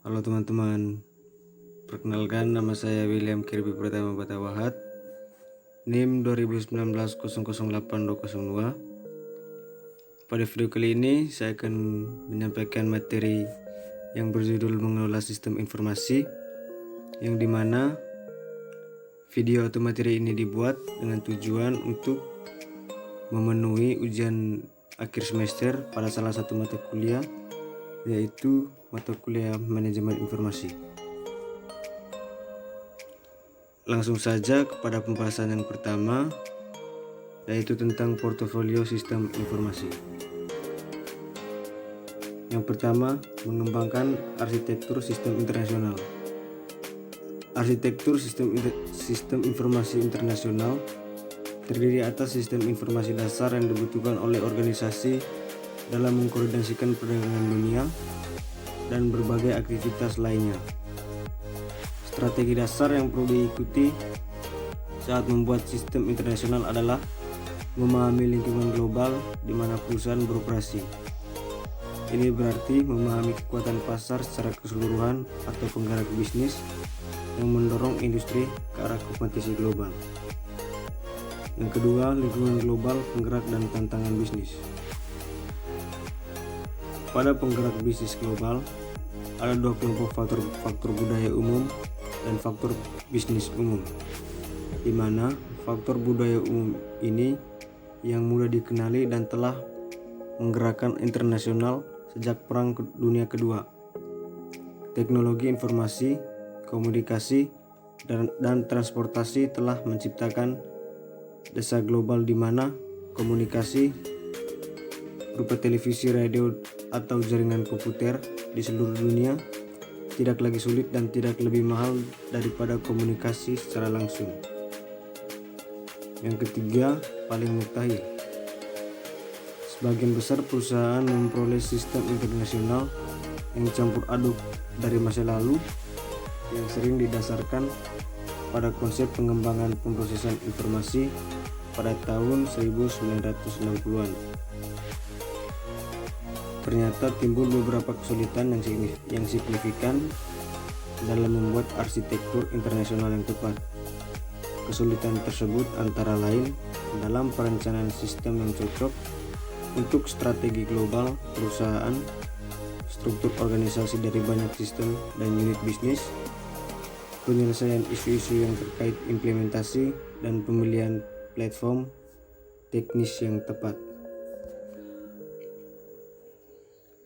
Halo teman-teman, perkenalkan nama saya William Kirby Pratama Batawahat, NIM 2019 008202. Pada video kali ini saya akan menyampaikan materi yang berjudul mengelola sistem informasi, yang dimana video atau materi ini dibuat dengan tujuan untuk memenuhi ujian akhir semester pada salah satu mata kuliah, yaitu mata kuliah manajemen informasi. Langsung saja kepada pembahasan yang pertama, yaitu tentang portofolio sistem informasi. Yang pertama, mengembangkan arsitektur sistem internasional. Arsitektur sistem informasi internasional terdiri atas sistem informasi dasar yang dibutuhkan oleh organisasi dalam mengkoordinasikan perdagangan dunia dan berbagai aktivitas lainnya. Strategi dasar yang perlu diikuti saat membuat sistem internasional adalah memahami lingkungan global di mana perusahaan beroperasi. Ini berarti memahami kekuatan pasar secara keseluruhan atau penggerak bisnis yang mendorong industri ke arah kompetisi global. Yang kedua, lingkungan global, penggerak dan tantangan bisnis. Pada penggerak bisnis global, ada dua kelompok faktor budaya umum dan faktor bisnis umum, di mana faktor budaya umum ini yang mudah dikenali dan telah menggerakkan internasional sejak Perang Dunia Kedua. Teknologi informasi, komunikasi, dan transportasi telah menciptakan desa global di mana komunikasi berupa televisi, radio, atau jaringan komputer di seluruh dunia tidak lagi sulit dan tidak lebih mahal daripada komunikasi secara langsung. Yang ketiga, paling mutakhir. Sebagian besar perusahaan memperoleh sistem internasional yang campur aduk dari masa lalu yang sering didasarkan pada konsep pengembangan pemrosesan informasi pada tahun 1960-an. Ternyata timbul beberapa kesulitan yang signifikan dalam membuat arsitektur internasional yang tepat. Kesulitan tersebut antara lain dalam perencanaan sistem yang cocok untuk strategi global perusahaan, struktur organisasi dari banyak sistem dan unit bisnis, penyelesaian isu-isu yang terkait implementasi, dan pemilihan platform teknis yang tepat.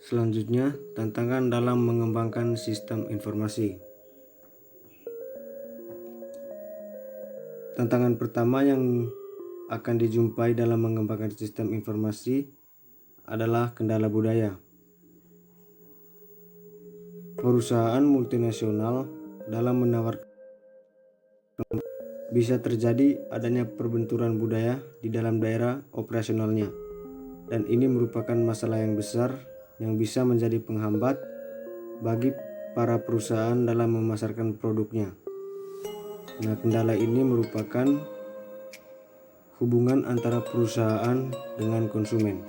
Selanjutnya, tantangan dalam mengembangkan sistem informasi. Tantangan pertama yang akan dijumpai dalam mengembangkan sistem informasi adalah kendala budaya. Perusahaan multinasional dalam menawarkan bisa terjadi adanya perbenturan budaya di dalam daerah operasionalnya, dan ini merupakan masalah yang besar yang bisa menjadi penghambat bagi para perusahaan dalam memasarkan produknya. Nah, kendala ini merupakan hubungan antara perusahaan dengan konsumen.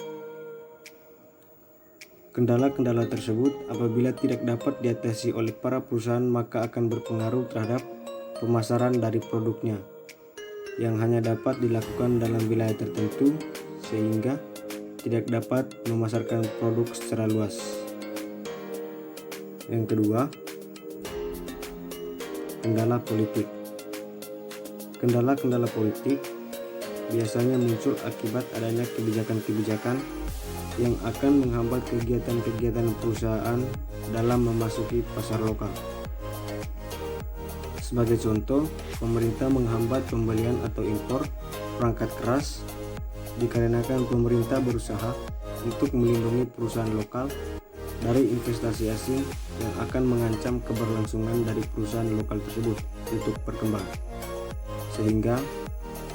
Kendala-kendala tersebut apabila tidak dapat diatasi oleh para perusahaan maka akan berpengaruh terhadap pemasaran dari produknya yang hanya dapat dilakukan dalam wilayah tertentu sehingga tidak dapat memasarkan produk secara luas. Yang kedua, kendala politik. Kendala-kendala politik biasanya muncul akibat adanya kebijakan-kebijakan yang akan menghambat kegiatan-kegiatan perusahaan dalam memasuki pasar lokal. Sebagai contoh, pemerintah menghambat pembelian atau impor perangkat keras dikarenakan pemerintah berusaha untuk melindungi perusahaan lokal dari investasi asing yang akan mengancam keberlangsungan dari perusahaan lokal tersebut untuk berkembang, sehingga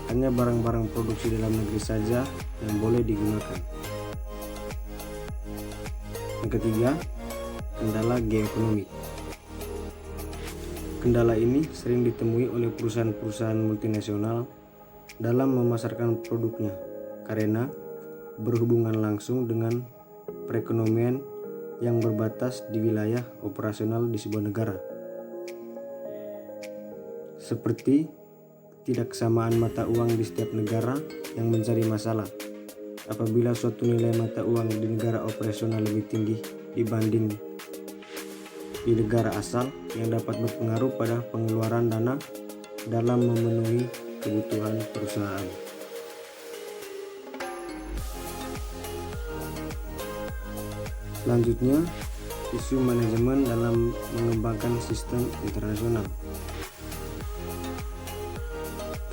hanya barang-barang produksi dalam negeri saja yang boleh digunakan. Yang ketiga, kendala geoekonomik. Kendala ini sering ditemui oleh perusahaan-perusahaan multinasional dalam memasarkan produknya karena berhubungan langsung dengan perekonomian yang berbatas di wilayah operasional di sebuah negara. Seperti tidak kesamaan mata uang di setiap negara yang menjadi masalah. Apabila suatu nilai mata uang di negara operasional lebih tinggi dibanding di negara asal, yang dapat berpengaruh pada pengeluaran dana dalam memenuhi kebutuhan perusahaan. Selanjutnya, isu manajemen dalam mengembangkan sistem internasional.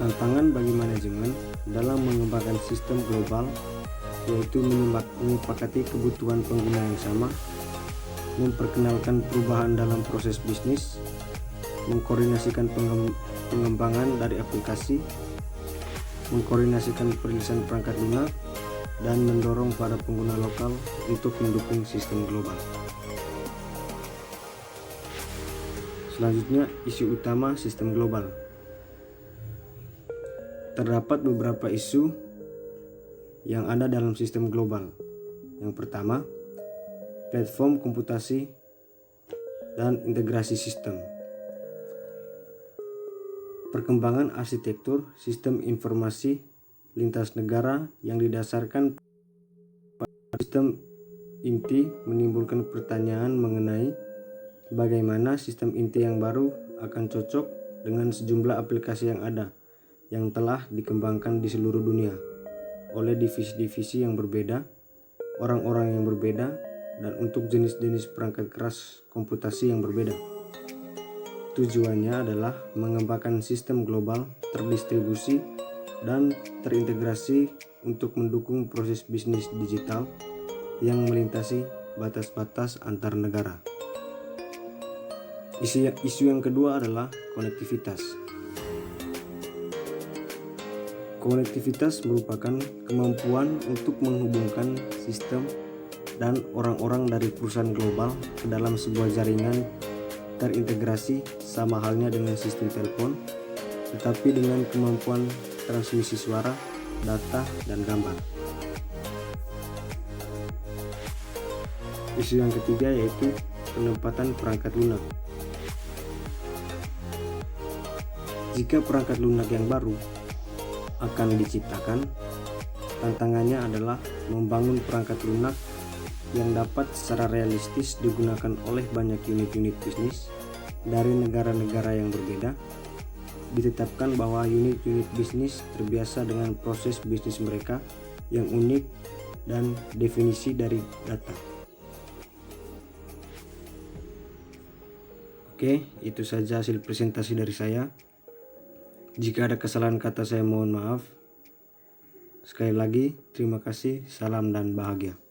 Tantangan bagi manajemen dalam mengembangkan sistem global yaitu menyepakati kebutuhan pengguna yang sama, memperkenalkan perubahan dalam proses bisnis, mengkoordinasikan pengembangan dari aplikasi, mengkoordinasikan perilisan perangkat lunak, dan mendorong para pengguna lokal untuk mendukung sistem global. Selanjutnya, isu utama sistem global. Terdapat beberapa isu yang ada dalam sistem global. Yang pertama, platform komputasi dan integrasi sistem. Perkembangan arsitektur sistem informasi lintas negara yang didasarkan pada sistem inti menimbulkan pertanyaan mengenai bagaimana sistem inti yang baru akan cocok dengan sejumlah aplikasi yang ada yang telah dikembangkan di seluruh dunia oleh divisi-divisi yang berbeda, orang-orang yang berbeda, dan untuk jenis-jenis perangkat keras komputasi yang berbeda. Tujuannya adalah mengembangkan sistem global terdistribusi dan terintegrasi untuk mendukung proses bisnis digital yang melintasi batas-batas antar negara. Isu yang kedua adalah konektivitas. Konektivitas merupakan kemampuan untuk menghubungkan sistem dan orang-orang dari perusahaan global ke dalam sebuah jaringan terintegrasi, sama halnya dengan sistem telepon, tetapi dengan kemampuan transmisi suara, data, dan gambar. Isu yang ketiga yaitu penempatan perangkat lunak. Jika perangkat lunak yang baru akan diciptakan, tantangannya adalah membangun perangkat lunak yang dapat secara realistis digunakan oleh banyak unit-unit bisnis dari negara-negara yang berbeda. Ditetapkan bahwa unit-unit bisnis terbiasa dengan proses bisnis mereka yang unik dan definisi dari data. Oke, itu saja hasil presentasi dari saya. Jika ada kesalahan kata saya mohon maaf. Sekali lagi, terima kasih, salam dan bahagia.